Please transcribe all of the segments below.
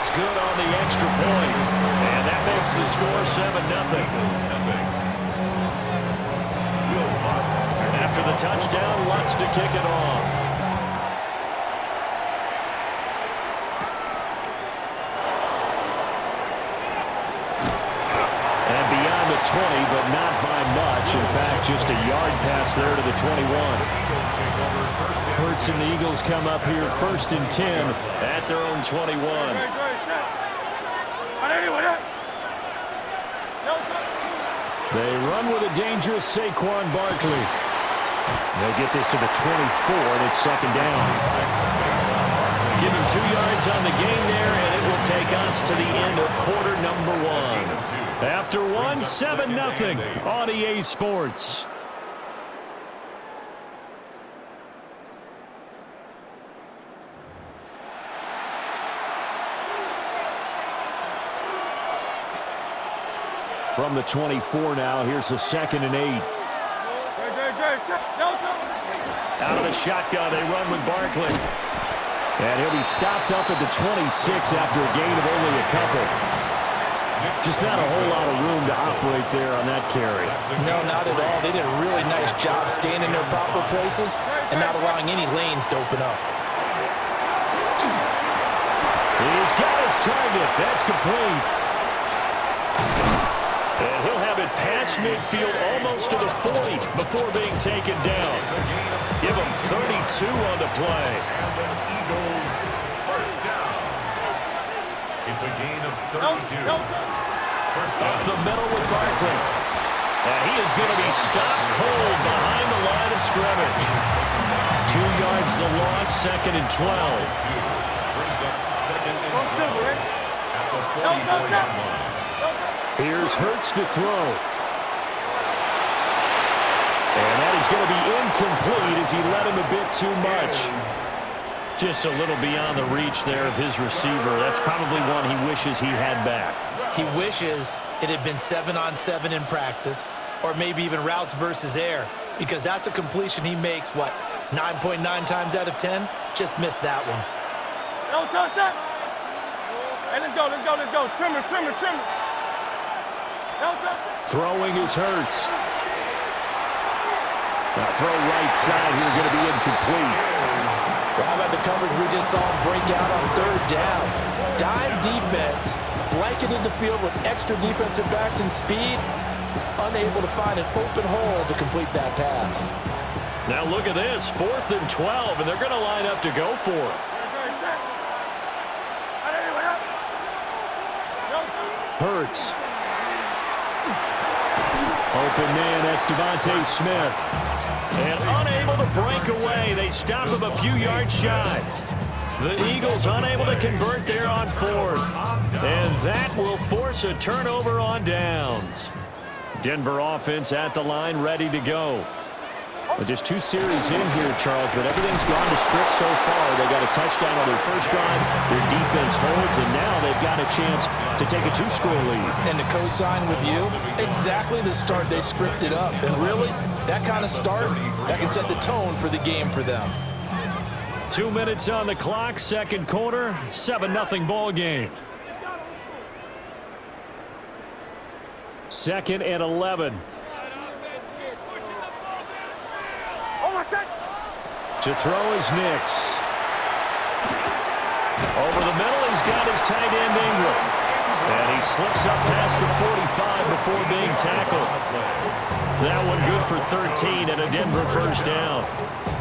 That's good on the extra point. And that makes the score 7-0. After the touchdown, Lutz to kick it off. And beyond the 20, but not by much. In fact, just a yard pass there to the 21. Hurts and the Eagles come up here 1st and 10 at their own 21. They run with a dangerous Saquon Barkley. They'll get this to the 24, and it's 2nd down. Give him 2 yards on the gain there, and it will take us to the end of quarter number 1. After 1, 7-0 on EA Sports. From the 24 now, here's a 2nd and 8. Out of the shotgun, they run with Barkley. And he'll be stopped up at the 26 after a gain of only a couple. Just not a whole lot of room to operate there on that carry. No, not at all. They did a really nice job staying in their proper places and not allowing any lanes to open up. He's got his target. That's complete. And he'll have it past midfield almost to the 40 before being taken down. Give him 32 on the play. And the Eagles first down. It's a gain of 32. Up the middle with Barkley. And he is going to be stopped cold behind the line of scrimmage. 2 yards the loss, 2nd and 12. Brings up 2nd and 12 at the 44-yard line. Here's Hurts to throw. And that is going to be incomplete as he let him a bit too much. Just a little beyond the reach there of his receiver. That's probably one he wishes he had back. He wishes it had been 7-on-7 in practice, or maybe even routes versus air, because that's a completion he makes, 9.9 times out of 10? Just missed that one. No, touch that. Hey, let's go. Trimmer. Throwing is Hurts. Now throw right side here, going to be incomplete. Well, how about the coverage we just saw him break out on 3rd down? Dime defense, blanketed the field with extra defensive backs and speed, unable to find an open hole to complete that pass. Now look at this, 4th and 12, and they're going to line up to go for it. Hurts. Open man, that's Devontae Smith. And unable to break away, they stop him a few yards shy. The Eagles unable to convert there on 4th. And that will force a turnover on downs. Denver offense at the line, ready to go. But just 2 series in here, Charles, but everything's gone to script so far. They got a touchdown on their first drive. Their defense holds, and now they've got a chance to take a 2-score lead. And to co-sign with you, exactly the start they scripted up. And really, that kind of start, that can set the tone for the game for them. 2 minutes on the clock, 2nd quarter, 7-0 ball game. 2nd and 11. To throw is Nix. Over the middle, he's got his tight end Ingram. And he slips up past the 45 before being tackled. That one good for 13 and a Denver first down.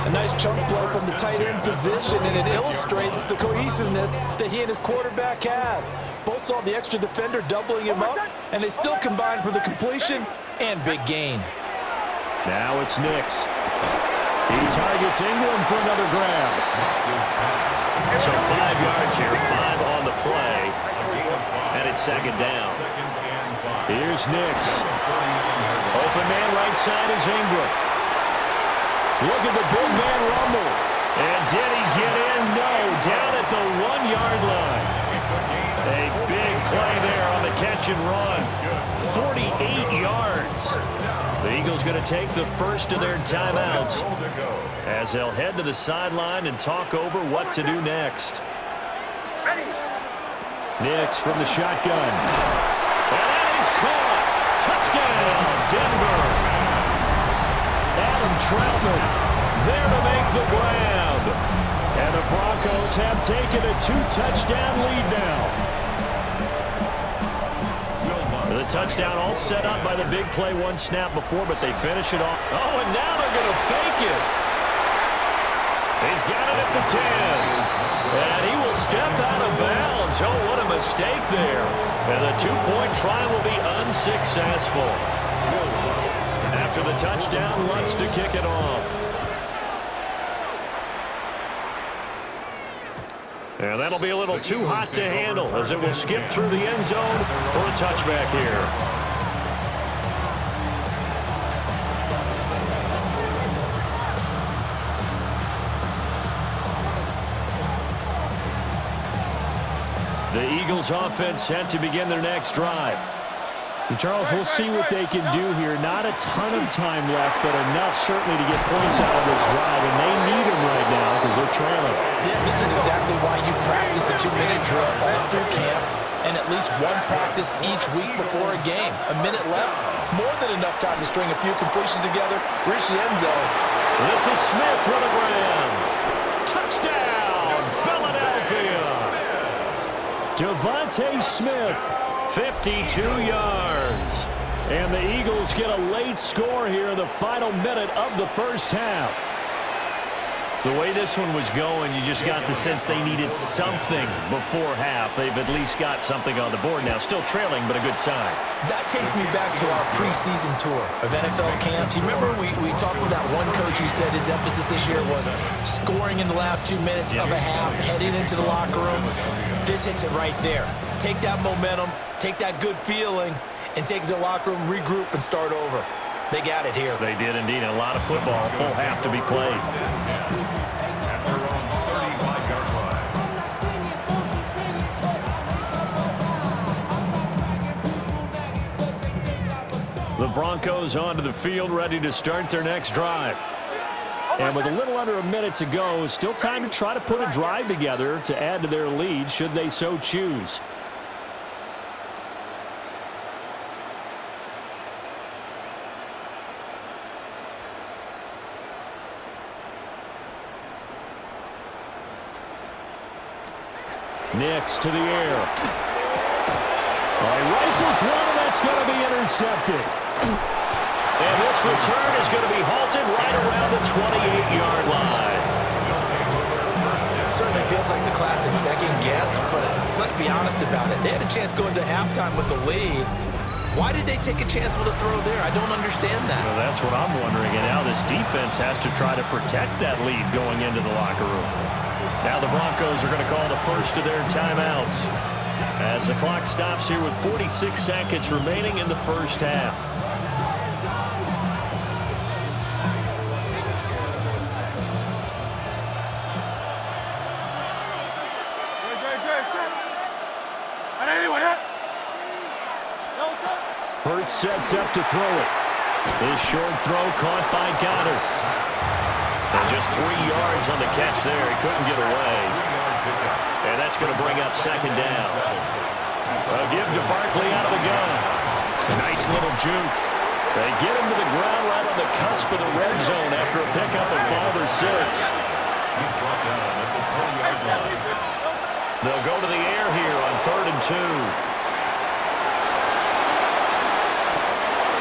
A nice chunk play from the tight end position, and it illustrates the cohesiveness that he and his quarterback have. Both saw the extra defender doubling him up, and they still combined for the completion and big gain. Now it's Nix. He targets Ingram for another grab. So 5 yards here, 5 on the play. And it's 2nd down. Here's Nix. Open man right side is Ingram. Look at the big man rumble. And did he get in? No, down at the 1-yard line. A big play there on the catch and run. 48 yards. The Eagles going to take the first of their timeouts as they'll head to the sideline and talk over what to do next. Nix from the shotgun. And that is caught. Touchdown, Denver. Adam Troutman there to make the grab. And the Broncos have taken a 2-touchdown lead now. The touchdown all set up by the big play one snap before, but they finish it off. Oh, and now they're going to fake it. He's got it at the 10. And he will step out of bounds. Oh, what a mistake there. And the two-point try will be unsuccessful. After the touchdown, Lutz to kick it off. And that'll be a little too hot to handle as it will skip through the end zone for a touchback here. The Eagles offense set to begin their next drive. And Charles, we'll see what they can do here. Not a ton of time left, but enough certainly to get points out of this drive, and they need them right now because they're trailing. Yeah, this is exactly why you practice a 2-minute drill all through camp and at least one practice each week before a game. A minute left, more than enough time to string a few completions together, reach the end zone. This is Smith with a grab. Touchdown, Philadelphia. Devontae Smith, 52 yards. And the Eagles get a late score here in the final minute of the first half. The way this one was going, you just got the sense they needed something before half. They've at least got something on the board now. Still trailing, but a good sign. That takes me back to our preseason tour of NFL camps. You remember we talked with that one coach who said his emphasis this year was scoring in the last 2 minutes of a half, heading into the locker room. This hits it right there. Take that momentum, take that good feeling, and take it to the locker room, regroup, and start over. They got it here. They did indeed. A lot of football, full half to be played. The Broncos onto the field, ready to start their next drive. And with a little under a minute to go, still time to try to put a drive together to add to their lead, should they so choose. Nix to the air. Rifles one, and that's going to be intercepted. And this return is going to be halted right around the 28-yard line. Certainly feels like the classic second guess, but let's be honest about it. They had a chance going to halftime with the lead. Why did they take a chance with a throw there? I don't understand that. Well, that's what I'm wondering. And now this defense has to try to protect that lead going into the locker room. Now the Broncos are going to call the first of their timeouts as the clock stops here with 46 seconds remaining in the first half. Hurts sets up to throw it. This short throw caught by Goddard. And just 3 yards on the catch there. He couldn't get away. And that's going to bring up second down. A give to Barkley out of the gun. Nice little juke. They get him to the ground right on the cusp of the red zone after a pickup of 5 or 6. He's brought down at the 20-yard line. They'll go to the air here on 3rd and 2.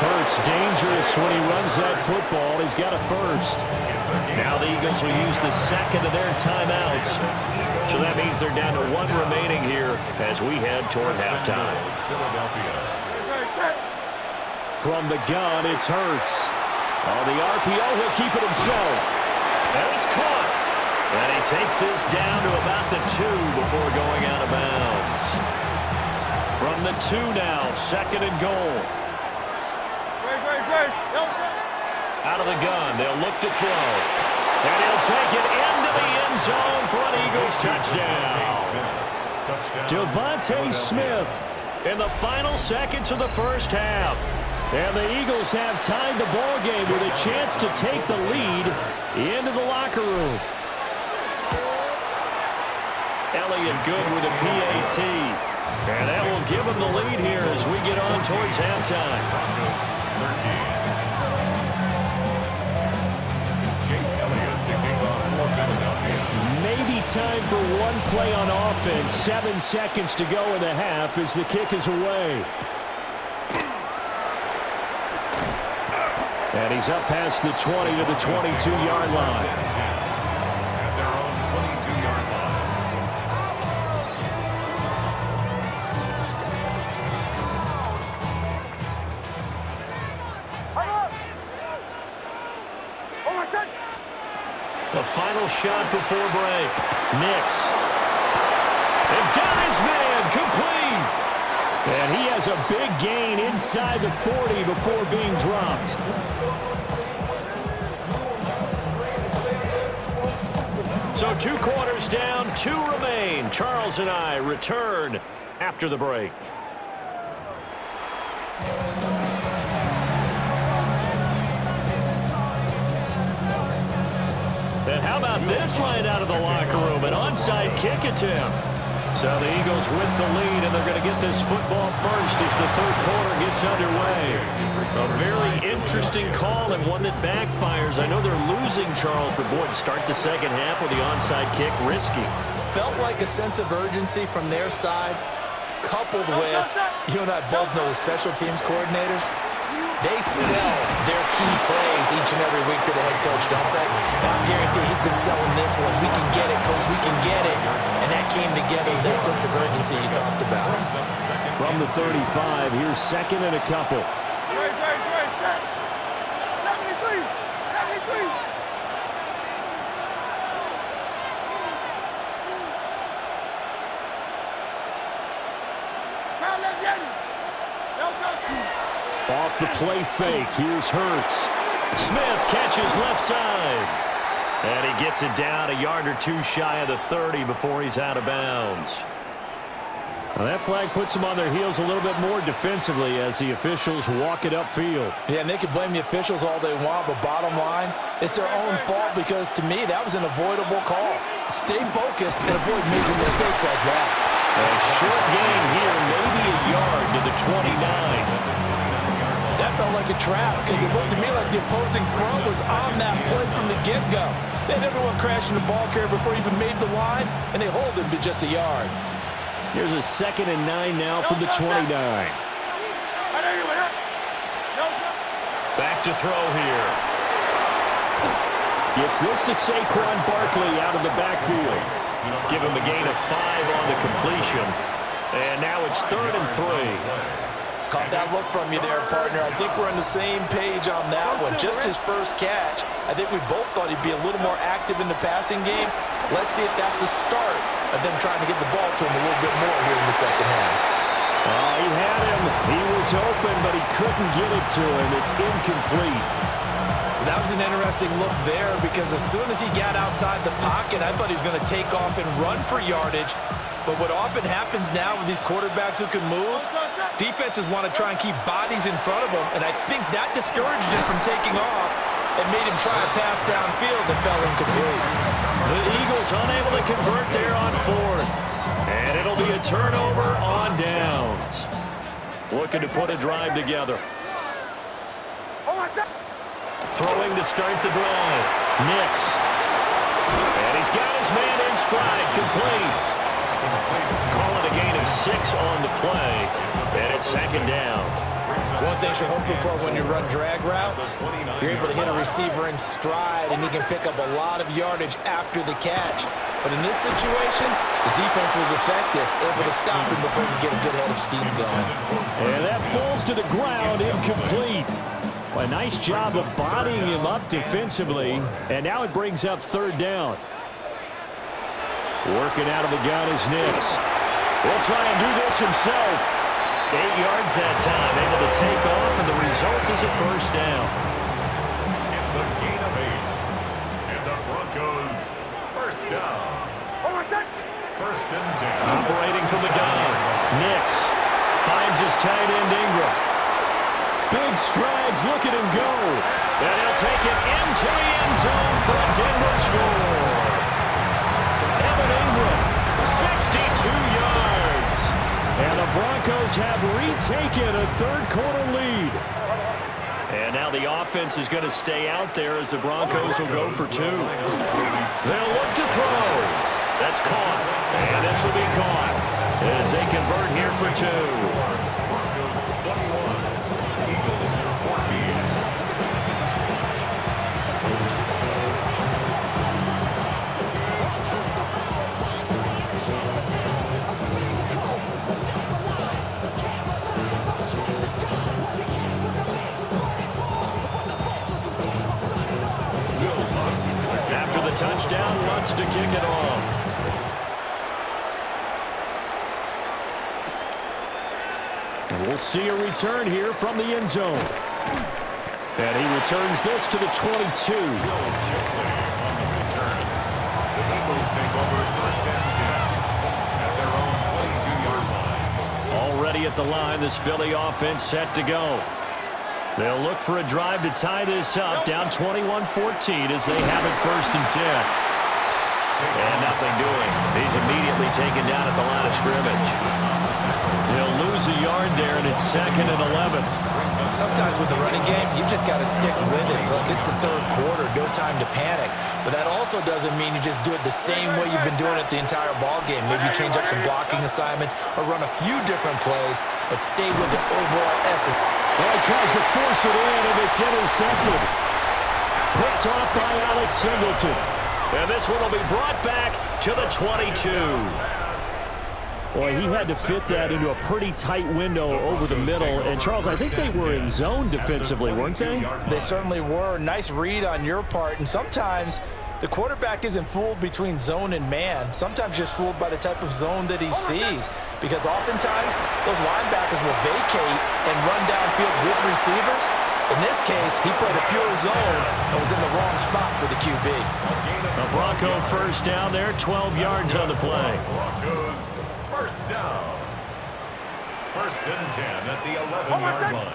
Hurts dangerous when he runs that football. He's got a first. Now the Eagles will use the second of their timeouts. So that means they're down to 1 remaining here as we head toward halftime. From the gun, it's Hurts. On the RPO, he'll keep it himself. And it's caught. And he takes this down to about the 2 before going out of bounds. From the 2 now, 2nd and goal. Out of the gun, they'll look to throw. And he'll take it into the end zone for an Eagles touchdown. Devontae Smith in the final seconds of the first half. And the Eagles have tied the ball game with a chance to take the lead into the locker room. Elliott good with a PAT. And that will give them the lead here as we get on towards halftime. Broncos 13. Jake Elliott to kick off for Philadelphia. Maybe time for one play on offense. 7 seconds to go in the half as the kick is away. And he's up past the 20 to the 22-yard line. At their own 22-yard line. The final shot before break. Nix. And got his man complete. And he has a big gain inside the 40 before being dropped. So 2 quarters down, 2 remain. Charles and I return after the break. And how about this line out of the locker room? An onside kick attempt. So the Eagles with the lead, and they're going to get this football first as the third quarter gets underway. A very interesting call and one that backfires. I know they're losing, Charles, but boy, to start the second half with the onside kick, risky. Felt like a sense of urgency from their side, coupled with, you and I both know the special teams coordinators, they sell their key plays each and every week to the head coach, don't they? And I guarantee he's been selling this one. We can get it, coach, we can get it. And that came together with that sense of urgency you talked about. From the 35, here's second and a couple. Great, 73. 73. Off the play fake, here's Hurts. Smith catches left side. And he gets it down a yard or 2 shy of the 30 before he's out of bounds. Now that flag puts them on their heels a little bit more defensively as the officials walk it upfield. Yeah, and they can blame the officials all they want, but bottom line, it's their own fault because, to me, that was an avoidable call. Stay focused and avoid major mistakes like that. A short gain here, maybe a yard to the 29. That felt like a trap because it looked to me like the opposing front was on that play from the get-go. They had everyone crashing the ball carrier before he even made the line, and they hold him to just a yard. Here's a 2nd and 9 now from the 29. Back to throw here. Gets this to Saquon Barkley out of the backfield. Give him a gain of 5 on the completion. And now it's 3rd and 3. Caught that look from you there, partner. I think we're on the same page on that one. Just his first catch. I think we both thought he'd be a little more active in the passing game. Let's see if that's the start of them trying to get the ball to him a little bit more here in the second half. He had him. He was open, but he couldn't get it to him. It's incomplete. That was an interesting look there because as soon as he got outside the pocket, I thought he was going to take off and run for yardage. But what often happens now with these quarterbacks who can move, defenses want to try and keep bodies in front of them, and I think that discouraged him from taking off and made him try a pass downfield that fell incomplete. The Eagles unable to convert there on 4th. And it'll be a turnover on downs. Looking to put a drive together. Throwing to start the drive. Nix. And he's got his man in stride, complete. Calling a gain of 6 on the play, and it's 2nd down. One thing you're hoping for when you run drag routes, you're able to hit a receiver in stride, and he can pick up a lot of yardage after the catch. But in this situation, the defense was effective, able to stop him before he get a good head of steam going. And that falls to the ground, incomplete. A nice job of bodying him up defensively, and now it brings up 3rd down. Working out of the gun is Nix. He'll try and do this himself. 8 yards that time, able to take off, and the result is a first down. It's a gain of 8. And the Broncos first down. 1st and 10. Operating from the gun. Nix finds his tight end Ingram. Big strides, look at him go. And he'll take it into the end zone for a Denver score. Ingram, 62 yards. And Broncos have retaken a third-quarter lead. And now the offense is going to stay out there as the Broncos will go for two. They'll look to throw. That's caught. And this will be caught as they convert here for two. Touchdown, wants to kick it off. And we'll see a return here from the end zone. And he returns this to the 22. Already at the line, this Philly offense set to go. They'll look for a drive to tie this up, down 21-14 as they have it 1st and 10. And nothing doing. He's immediately taken down at the line of scrimmage. He'll lose a yard there, and it's 2nd and 11. Sometimes with the running game, you've just got to stick with it. Look, it's the third quarter, no time to panic. But that also doesn't mean you just do it the same way you've been doing it the entire ball game. Maybe change up some blocking assignments or run a few different plays, but stay with the overall essence. Well, he tries to force it in, and it's intercepted. Picked off by Alex Singleton. And this one will be brought back to the 22. Boy, he had to fit that into a pretty tight window over the middle. And, Charles, I think they were in zone defensively, weren't they? They certainly were. Nice read on your part. And sometimes the quarterback isn't fooled between zone and man. Sometimes just fooled by the type of zone that he sees. Because oftentimes, those linebackers will vacate and run downfield with receivers. In this case, he played a pure zone and was in the wrong spot for the QB. A Bronco first down there, 12 yards on the play. Broncos first down. 1st and 10 at the 11-yard line.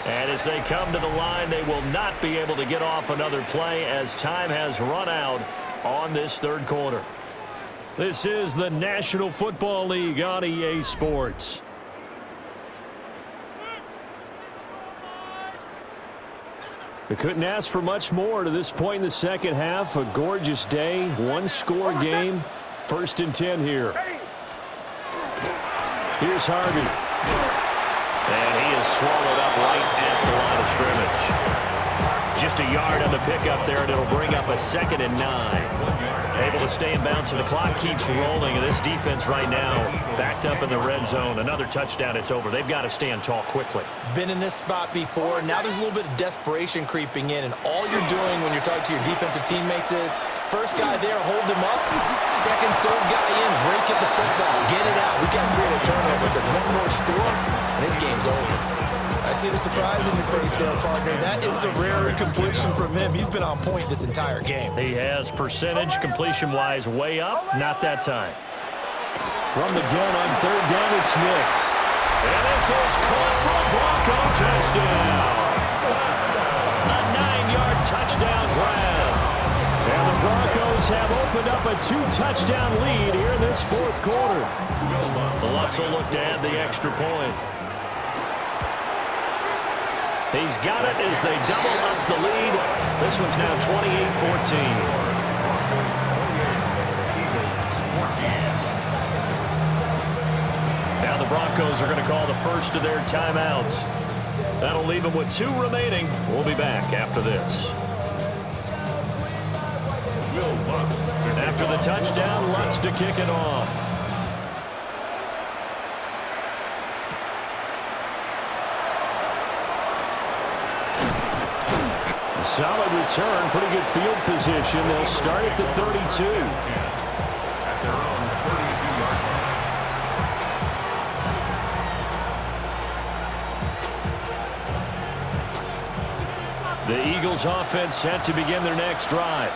And as they come to the line, they will not be able to get off another play as time has run out on this third quarter. This is the National Football League on EA Sports. We couldn't ask for much more to this point in the second half. A gorgeous day, one-score game. 1st and 10 here. Here's Harvey. And he is swallowed up right at the line of scrimmage. Just a yard on the pickup there, and it'll bring up a 2nd and 9. Able to stay in bounds, and the clock keeps rolling. And this defense right now backed up in the red zone. Another touchdown, it's over. They've got to stand tall quickly. Been in this spot before. Now there's a little bit of desperation creeping in, and all you're doing when you're talking to your defensive teammates is first guy there, hold him up. Second, third guy in, rake at the football. Get it out. We got to create a turnover because one more score, and this game's over. I see the surprise in your face there, partner. That is a rare completion from him. He's been on point this entire game. He has percentage, completion-wise, way up. Not that time. From the gun on 3rd down, it's Nix. And this is caught for a Bronco touchdown. A 9-yard touchdown grab. And the Broncos have opened up a 2-touchdown lead here in this 4th quarter. Lutz will look to add the extra point. He's got it as they double up the lead. This one's now 28-14. Now the Broncos are going to call the first of their timeouts. That'll leave them with 2 remaining. We'll be back after this. After the touchdown, Lutz to kick it off. Solid return, pretty good field position. They'll start at the 32. At their own 32-yard line. The Eagles offense set to begin their next drive.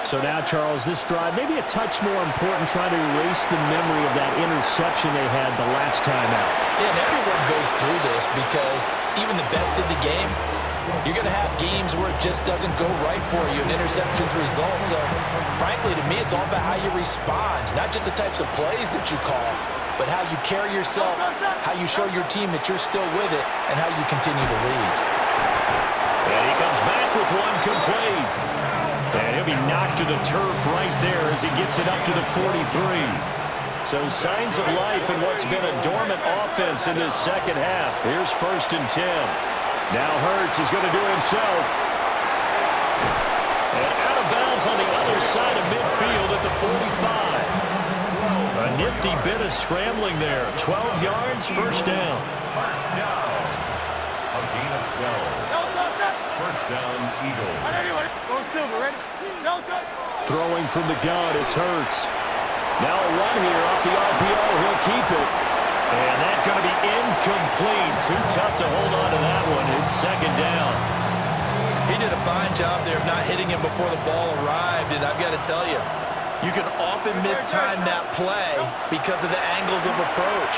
So now, Charles, this drive may be a touch more important, trying to erase the memory of that interception they had the last time out. Yeah, and everyone goes through this because even the best in the game, you're going to have games where it just doesn't go right for you, and interceptions result. So, frankly, to me, it's all about how you respond, not just the types of plays that you call. but how you carry yourself, how you show your team that you're still with it, and how you continue to lead. And he comes back with one complete. And he'll be knocked to the turf right there as he gets it up to the 43. So signs of life in what's been a dormant offense in this second half. Here's 1st and 10. Now Hurts is going to do it himself. And out of bounds on the other side of midfield at the 45. A nifty bit of scrambling there. 12 yards, 1st down. First down. A gain of 12. First down, Eagles. Go Silver, ready? No touch. Throwing from the gun, it's Hurts. Now a run here off the RPO. He'll keep it. And that's going to be incomplete. Too tough to hold on to that one. It's 2nd down. He did a fine job there of not hitting him before the ball arrived, and I've got to tell you, you can often mistime that play because of the angles of approach.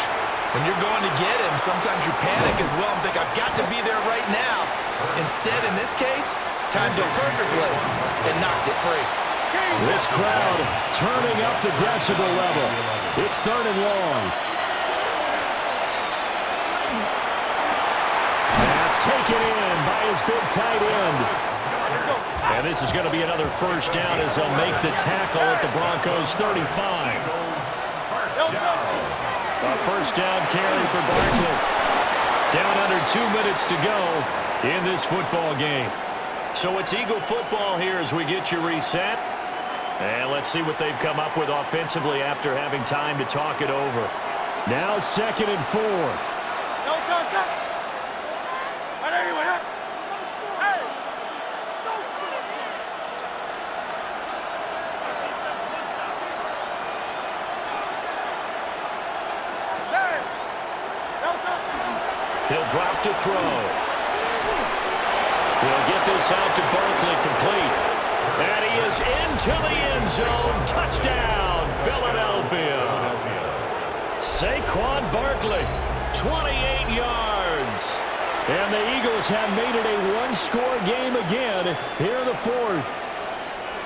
When you're going to get him, sometimes you panic as well and think, I've got to be there right now. Instead, in this case, timed it perfectly and knocked it free. This crowd turning up the decibel level. It's 3rd and long. Pass taken in by his big tight end. And this is going to be another 1st down as they'll make the tackle at the Broncos' 35. A 1st down carry for Barkley. Down under 2 minutes to go in this football game. So it's Eagle football here as we get you reset. And let's see what they've come up with offensively after having time to talk it over. Now 2nd and 4. No touch. Hey! He'll drop to throw. He'll get this out to Barkley complete. And he is into the end zone. Touchdown, Philadelphia. Saquon Barkley, 28 yards. And the Eagles have made it a one-score game again here in the 4th.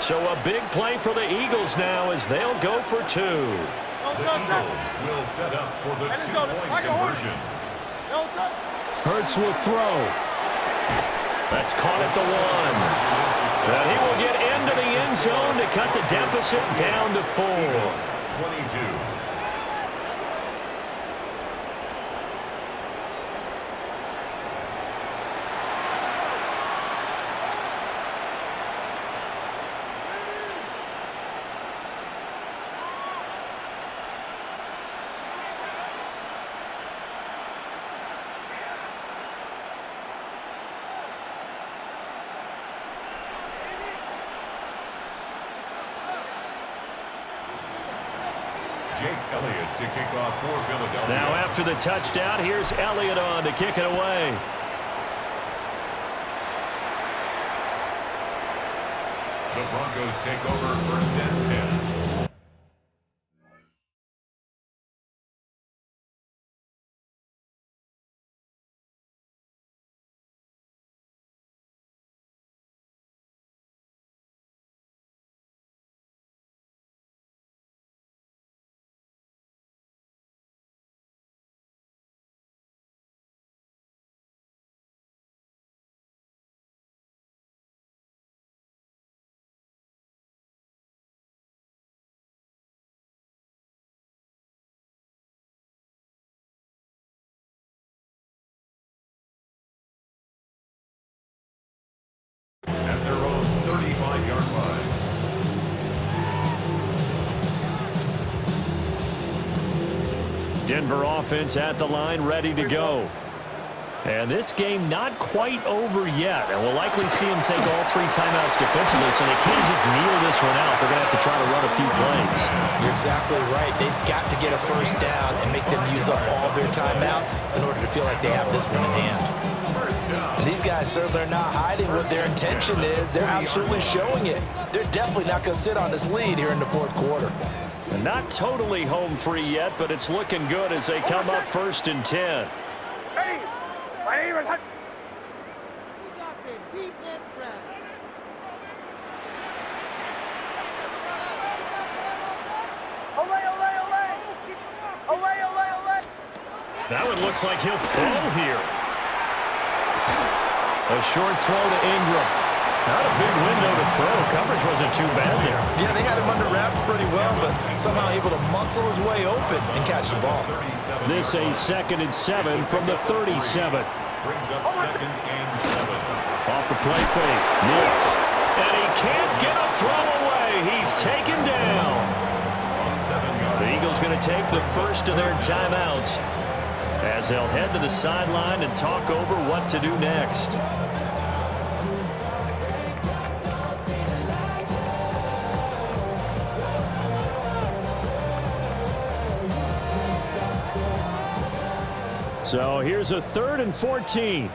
So a big play for the Eagles now as they'll go for 2. The Eagles will set up for the 2-point conversion. Hurts will throw. That's caught at the 1. And he will get into the end zone to cut the deficit down to 4. 22. Jake Elliott to kick off for Philadelphia. Now after the touchdown, here's Elliott on to kick it away. The Broncos take over 1st and 10. At their own 35-yard line. Denver offense at the line, ready to go. And this game not quite over yet. And we'll likely see them take all 3 timeouts defensively, so they can't just kneel this one out. They're going to have to try to run a few plays. You're exactly right. They've got to get a 1st down and make them use up all their timeouts in order to feel like they have this one in hand. And these guys certainly are not hiding what their intention is. They're absolutely showing it. They're definitely not going to sit on this lead here in the 4th quarter. And not totally home free yet, but it's looking good as they come up 1st and 10. We got the defense ready. Olay, olay, olay! Olay, olay! That one looks like he'll throw here. A short throw to Ingram. Not a big window to throw. Coverage wasn't too bad there. Yeah, they had him under wraps pretty well, but somehow able to muscle his way open and catch the ball. This a 2nd and 7 from the 37. Brings up 2nd and 7. Off the play fake. Nix. And he can't get a throw away. He's taken down. The Eagles going to take the first of their timeouts as they'll head to the sideline and talk over what to do next. So here's a 3rd and 14.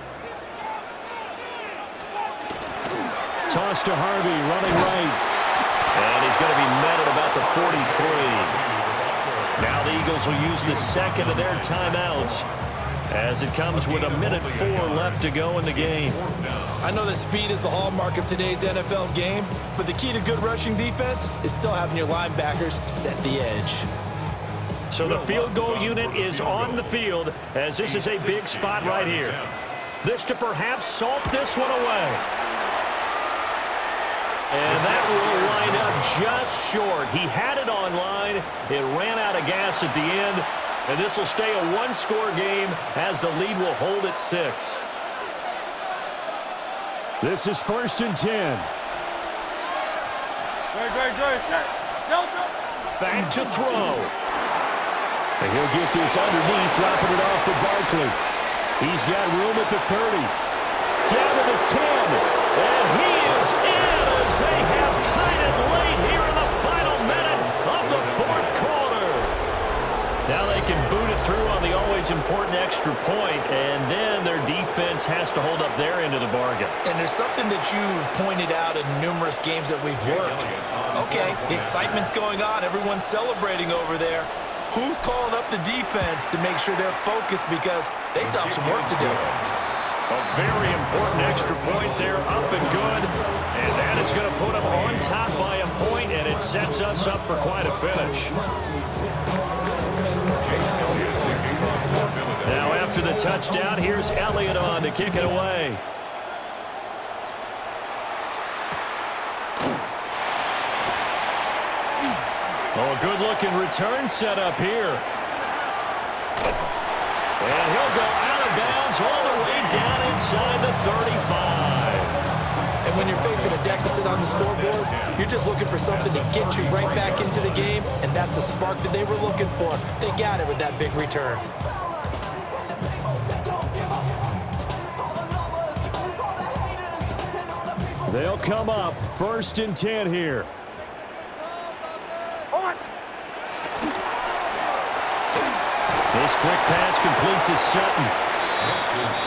Toss to Harvey, running right. And he's going to be met at about the 43. Now the Eagles will use the second of their timeouts as it comes with 1:04 left to go in the game. I know that speed is the hallmark of today's NFL game, but the key to good rushing defense is still having your linebackers set the edge. So the field goal unit is on the field as this is a big spot right here. This to perhaps salt this one away. And that will line up just short. He had it on line. It ran out of gas at the end. And this will stay a one-score game as the lead will hold at 6. This is 1st and 10. Great. Set. Delta. Back to throw. And he'll get this underneath, dropping it off for Barkley. He's got room at the 30. Down to the 10. And he is in as they have tied it late here in the final minute of the 4th quarter. Now they can boot it through on the always important extra point, and then their defense has to hold up their end of the bargain. And there's something that you've pointed out in numerous games that we've worked. Okay, the excitement's going on. Everyone's celebrating over there. Who's calling up the defense to make sure they're focused because they still have some work to do? A very important extra point there, up and good. And that is going to put them on top by a point, and it sets us up for quite a finish. Now after the touchdown, here's Elliott on to kick it away. Oh, good-looking return set up here. And he'll go out of bounds all the way down inside the 35. And when you're facing a deficit on the scoreboard, you're just looking for something to get you right back into the game, and that's the spark that they were looking for. They got it with that big return. They'll come up 1st and 10 here. This quick pass complete to Sutton.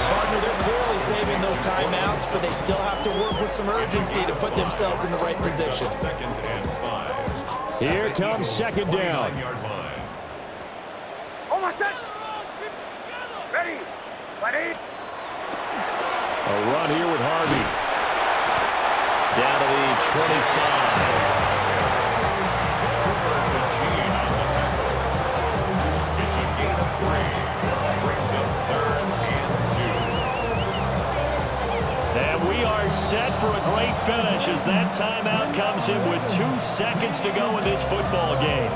Partner, they're clearly saving those timeouts, but they still have to work with some urgency to put themselves in the right position. 2nd and 5. Here comes 2nd down. Ready. A run here with Harvey. Down to the 25. And we are set for a great finish as that timeout comes in with 2 seconds to go in this football game.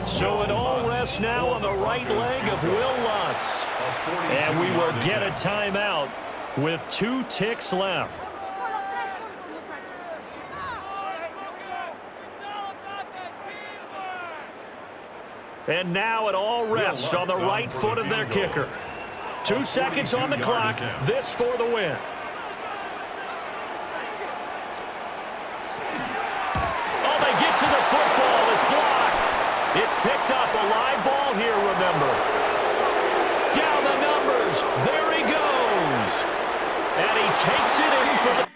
So it all rests now on the right leg of Will Lutz. And we will get a timeout with 2 ticks left. And now it all rests on the right foot of their kicker. 2 seconds on the clock. This for the win. Oh, they get to the football. It's blocked. It's picked up. A live ball here, remember. Down the numbers. There he goes. And he takes it in for the...